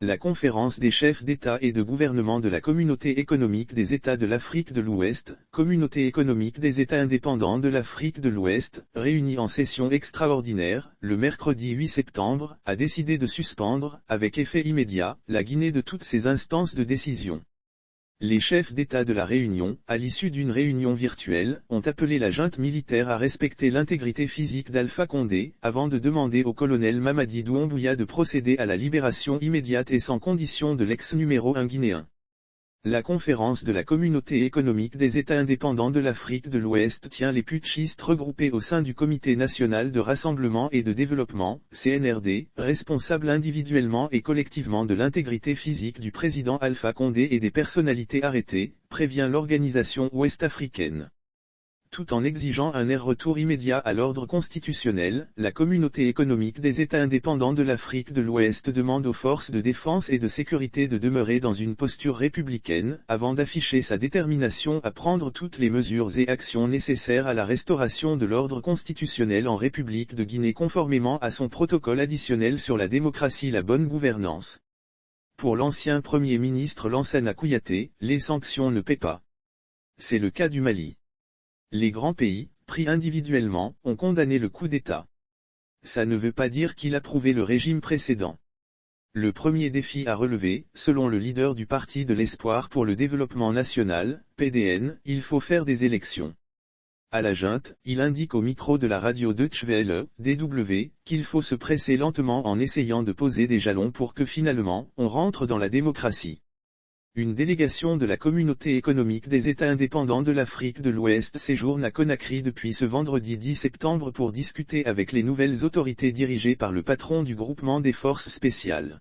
La conférence des chefs d'État et de gouvernement de la Communauté économique des États de l'Afrique de l'Ouest, Communauté économique des États indépendants de l'Afrique de l'Ouest, réunie en session extraordinaire, le mercredi 8 septembre, a décidé de suspendre, avec effet immédiat, la Guinée de toutes ses instances de décision. Les chefs d'État de la Réunion, à l'issue d'une réunion virtuelle, ont appelé la junte militaire à respecter l'intégrité physique d'Alpha Condé, avant de demander au colonel Mamadi Doumbouya de procéder à la libération immédiate et sans condition de l'ex-numéro 1 guinéen. La conférence de la Communauté économique des États indépendants de l'Afrique de l'Ouest tient les putschistes regroupés au sein du Comité national de rassemblement et de développement, CNRD, responsables individuellement et collectivement de l'intégrité physique du président Alpha Condé et des personnalités arrêtées, prévient l'organisation ouest-africaine. Tout en exigeant un retour immédiat à l'ordre constitutionnel, la Communauté économique des États indépendants de l'Afrique de l'Ouest demande aux forces de défense et de sécurité de demeurer dans une posture républicaine, avant d'afficher sa détermination à prendre toutes les mesures et actions nécessaires à la restauration de l'ordre constitutionnel en République de Guinée conformément à son protocole additionnel sur la démocratie et la bonne gouvernance. Pour l'ancien Premier ministre Lansana Kouyaté, les sanctions ne paient pas. C'est le cas du Mali. Les grands pays, pris individuellement, ont condamné le coup d'État. Ça ne veut pas dire qu'il approuvait le régime précédent. Le premier défi à relever, selon le leader du Parti de l'Espoir pour le développement national, PDN, il faut faire des élections. À la junte, il indique au micro de la radio Deutsche Welle, DW, qu'il faut se presser lentement en essayant de poser des jalons pour que finalement, on rentre dans la démocratie. Une délégation de la Communauté économique des États indépendants de l'Afrique de l'Ouest séjourne à Conakry depuis ce vendredi 10 septembre pour discuter avec les nouvelles autorités dirigées par le patron du groupement des forces spéciales.